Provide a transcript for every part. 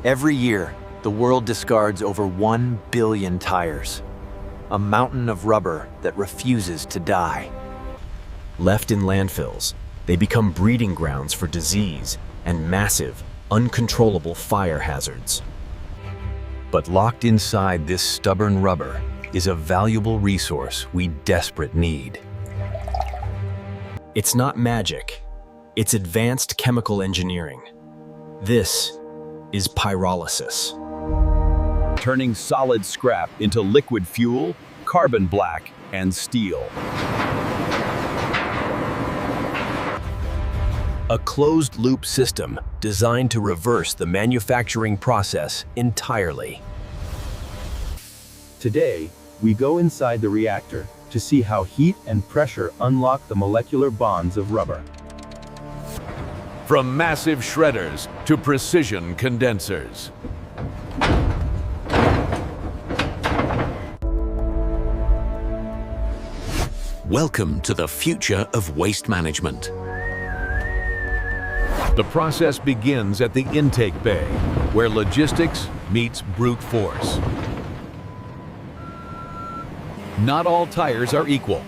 Every year, the world discards over 1 billion tires, a mountain of rubber that refuses to die. Left in landfills, they become breeding grounds for disease and massive, uncontrollable fire hazards. But locked inside this stubborn rubber is a valuable resource we desperately need. It's not magic, it's advanced chemical engineering. This is pyrolysis. Turning solid scrap into liquid fuel, carbon black, and steel. A closed-loop system designed to reverse the manufacturing process entirely. Today, we go inside the reactor to see how heat and pressure unlock the molecular bonds of rubber. From massive shredders to precision condensers. Welcome to the future of waste management. The process begins at the intake bay, where logistics meets brute force. Not all tires are equal.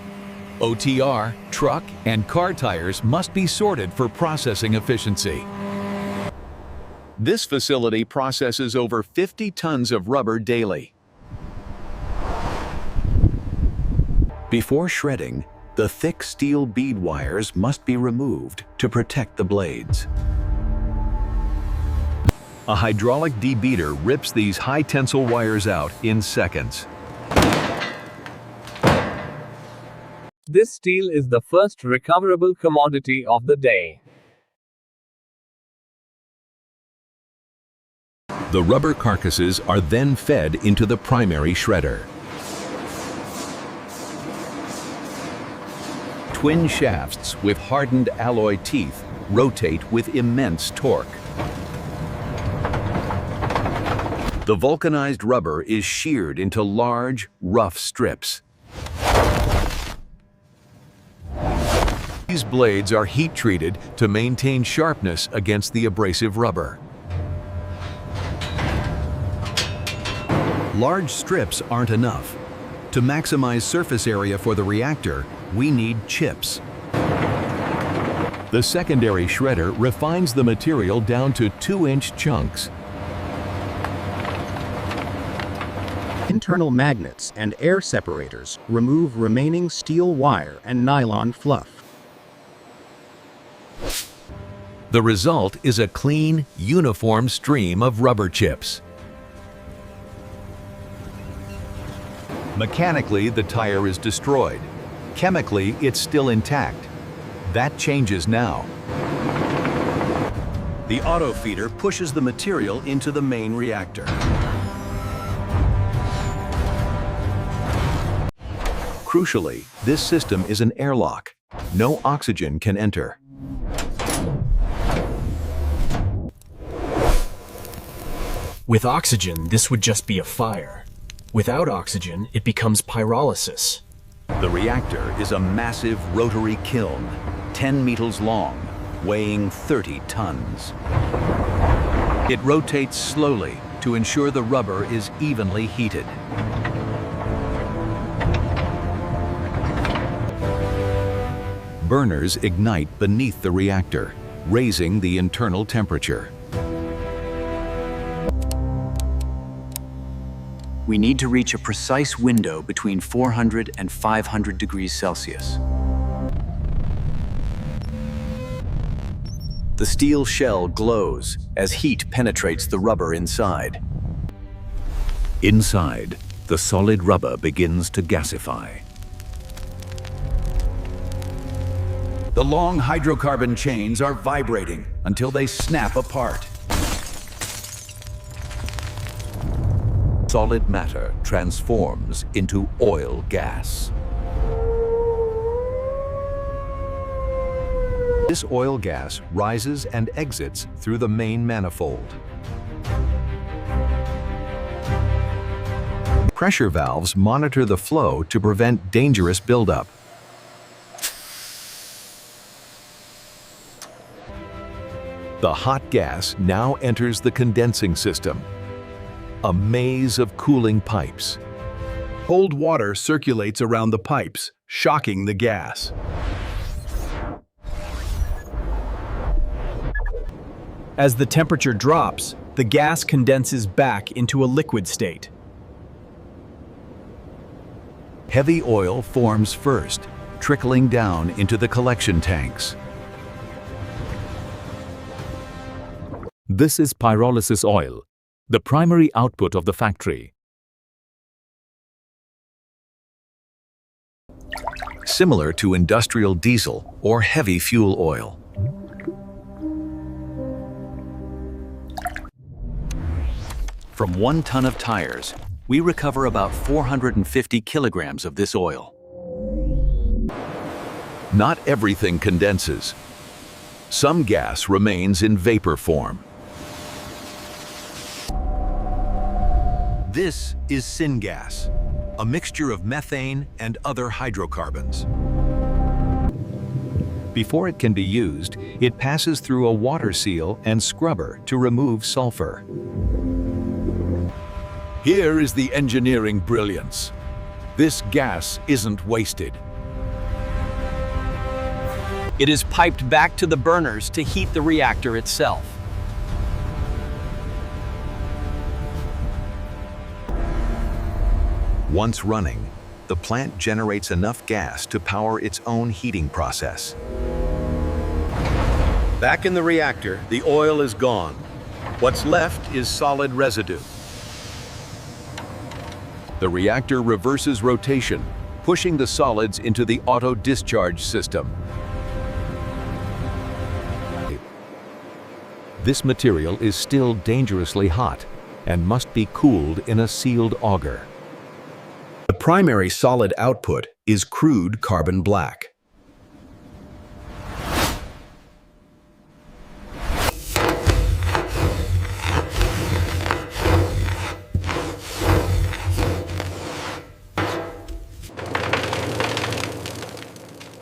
OTR, truck, and car tires must be sorted for processing efficiency. This facility processes over 50 tons of rubber daily. Before shredding, the thick steel bead wires must be removed to protect the blades. A hydraulic debeater rips these high-tensile wires out in seconds. This steel is the first recoverable commodity of the day. The rubber carcasses are then fed into the primary shredder. Twin shafts with hardened alloy teeth rotate with immense torque. The vulcanized rubber is sheared into large, rough strips. These blades are heat-treated to maintain sharpness against the abrasive rubber. Large strips aren't enough. To maximize surface area for the reactor, we need chips. The secondary shredder refines the material down to 2-inch chunks. Internal magnets and air separators remove remaining steel wire and nylon fluff. The result is a clean, uniform stream of rubber chips. Mechanically, the tire is destroyed. Chemically, it's still intact. That changes now. The auto feeder pushes the material into the main reactor. Crucially, this system is an airlock. No oxygen can enter. With oxygen, this would just be a fire. Without oxygen, it becomes pyrolysis. The reactor is a massive rotary kiln, 10 meters long, weighing 30 tons. It rotates slowly to ensure the rubber is evenly heated. Burners ignite beneath the reactor, raising the internal temperature. We need to reach a precise window between 400 and 500 degrees Celsius. The steel shell glows as heat penetrates the rubber inside. Inside, the solid rubber begins to gasify. The long hydrocarbon chains are vibrating until they snap apart. Solid matter transforms into oil gas. This oil gas rises and exits through the main manifold. Pressure valves monitor the flow to prevent dangerous buildup. The hot gas now enters the condensing system, a maze of cooling pipes. Cold water circulates around the pipes, shocking the gas. As the temperature drops, the gas condenses back into a liquid state. Heavy oil forms first, trickling down into the collection tanks. This is pyrolysis oil, the primary output of the factory. Similar to industrial diesel or heavy fuel oil. From 1 ton of tires, we recover about 450 kilograms of this oil. Not everything condenses. Some gas remains in vapor form. This is syngas, a mixture of methane and other hydrocarbons. Before it can be used, it passes through a water seal and scrubber to remove sulfur. Here is the engineering brilliance. This gas isn't wasted. It is piped back to the burners to heat the reactor itself. Once running, the plant generates enough gas to power its own heating process. Back in the reactor, the oil is gone. What's left is solid residue. The reactor reverses rotation, pushing the solids into the auto-discharge system. This material is still dangerously hot and must be cooled in a sealed auger. The primary solid output is crude carbon black.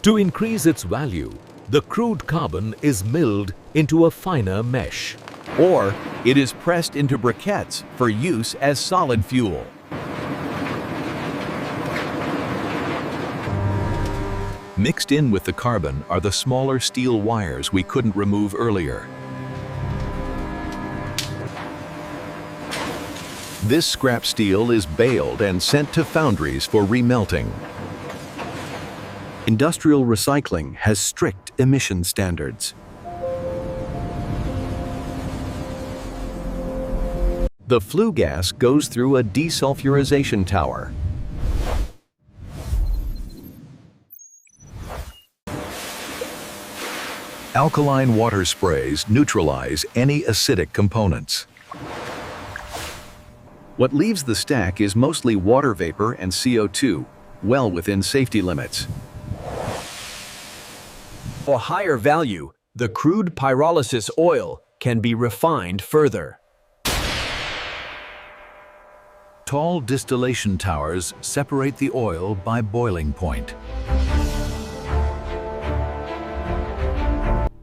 To increase its value, the crude carbon is milled into a finer mesh, or it is pressed into briquettes for use as solid fuel. Mixed in with the carbon are the smaller steel wires we couldn't remove earlier. This scrap steel is baled and sent to foundries for remelting. Industrial recycling has strict emission standards. The flue gas goes through a desulfurization tower. Alkaline water sprays neutralize any acidic components. What leaves the stack is mostly water vapor and CO2, well within safety limits. For higher value, the crude pyrolysis oil can be refined further. Tall distillation towers separate the oil by boiling point.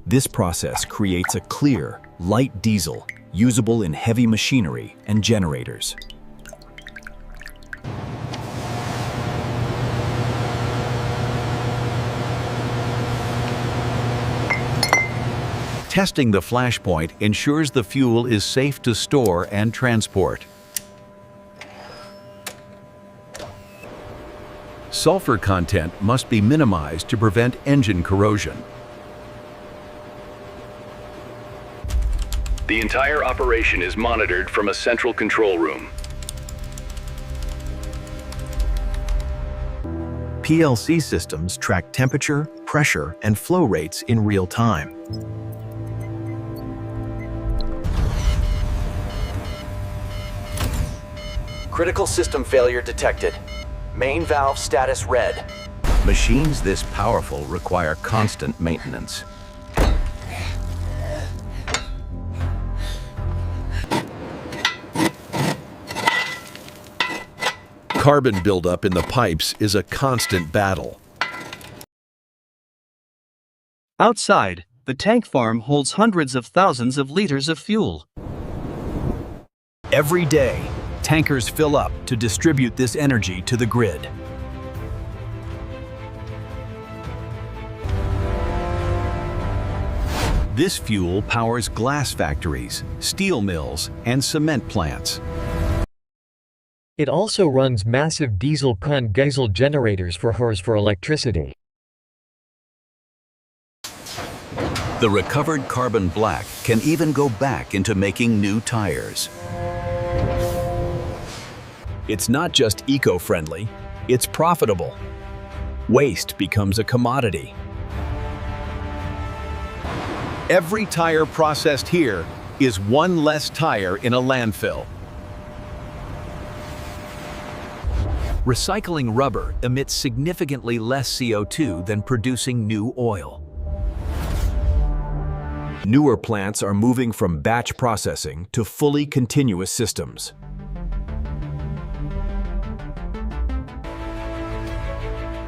This process creates a clear, light diesel usable in heavy machinery and generators. Testing the flash point ensures the fuel is safe to store and transport. Sulfur content must be minimized to prevent engine corrosion. The entire operation is monitored from a central control room. PLC systems track temperature, pressure, and flow rates in real time. Critical system failure detected. Main valve status red. Machines this powerful require constant maintenance. Carbon buildup in the pipes is a constant battle. Outside, The tank farm holds hundreds of thousands of liters of fuel. Every day, tankers fill up to distribute this energy to the grid. This fuel powers glass factories, steel mills, and cement plants. It also runs massive diesel Condensation generators for electricity. The recovered carbon black can even go back into making new tires. It's not just eco-friendly, it's profitable. Waste becomes a commodity. Every tire processed here is one less tire in a landfill. Recycling rubber emits significantly less CO2 than producing new oil. Newer plants are moving from batch processing to fully continuous systems.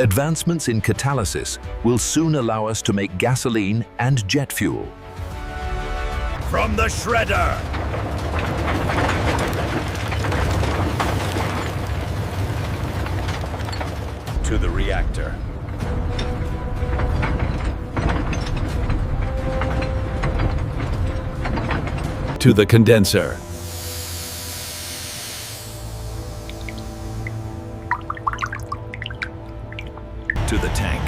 Advancements in catalysis will soon allow us to make gasoline and jet fuel. From the shredder! To the reactor. To the condenser. To the tank.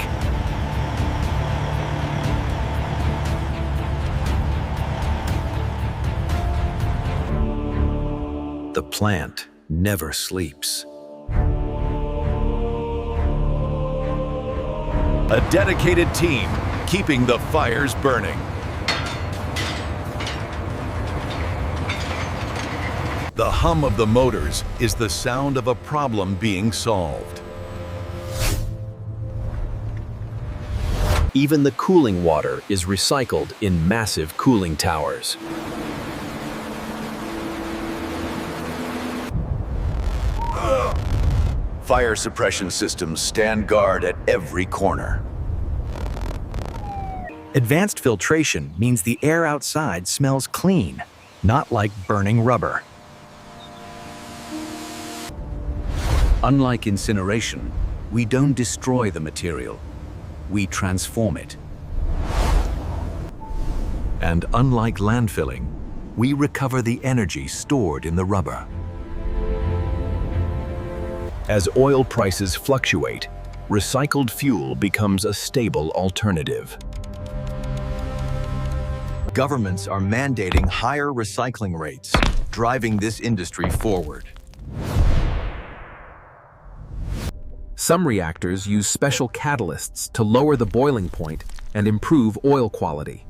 The plant never sleeps. A dedicated team keeping the fires burning. The hum of the motors is the sound of a problem being solved. Even the cooling water is recycled in massive cooling towers. Fire suppression systems stand guard at every corner. Advanced filtration means the air outside smells clean, not like burning rubber. Unlike incineration, we don't destroy the material, we transform it. And unlike landfilling, we recover the energy stored in the rubber. As oil prices fluctuate, recycled fuel becomes a stable alternative. Governments are mandating higher recycling rates, driving this industry forward. Some reactors use special catalysts to lower the boiling point and improve oil quality.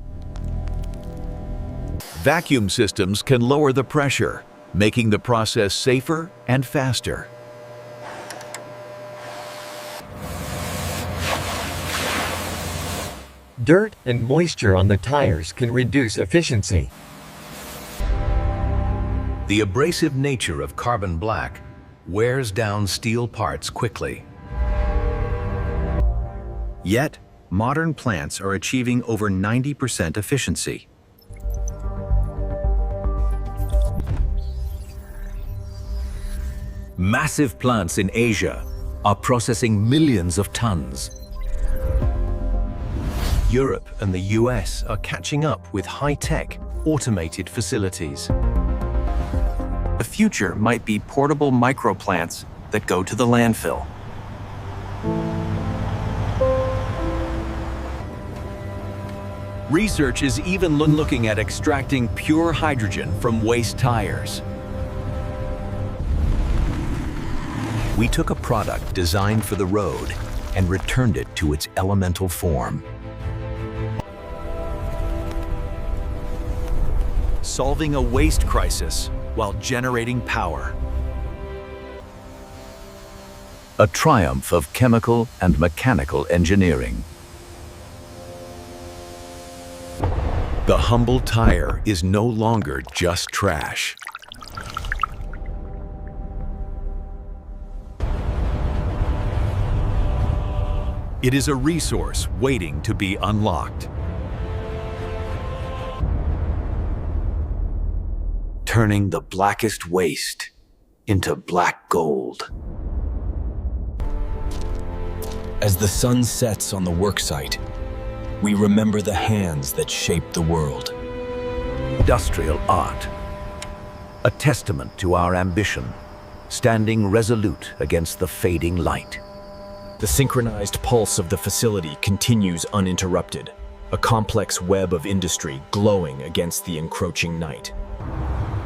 Vacuum systems can lower the pressure, making the process safer and faster. Dirt and moisture on the tires can reduce efficiency. The abrasive nature of carbon black wears down steel parts quickly. Yet, modern plants are achieving over 90% efficiency. Massive plants in Asia are processing millions of tons. Europe and the US are catching up with high-tech, automated facilities. The future might be portable microplants that go to the landfill. Research is even looking at extracting pure hydrogen from waste tires. We took a product designed for the road and returned it to its elemental form. Solving a waste crisis while generating power. A triumph of chemical and mechanical engineering. The humble tire is no longer just trash. It is a resource waiting to be unlocked. turning the blackest waste into black gold. As the sun sets on the worksite, we remember the hands that shaped the world. Industrial art, a testament to our ambition, standing resolute against the fading light. The synchronized pulse of the facility continues uninterrupted, a complex web of industry glowing against the encroaching night.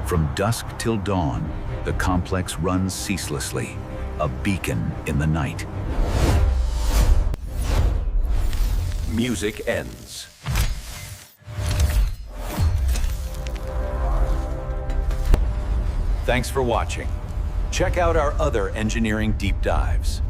From dusk till dawn, the complex runs ceaselessly, a beacon in the night. Music ends. Thanks for watching. Check out our other engineering deep dives.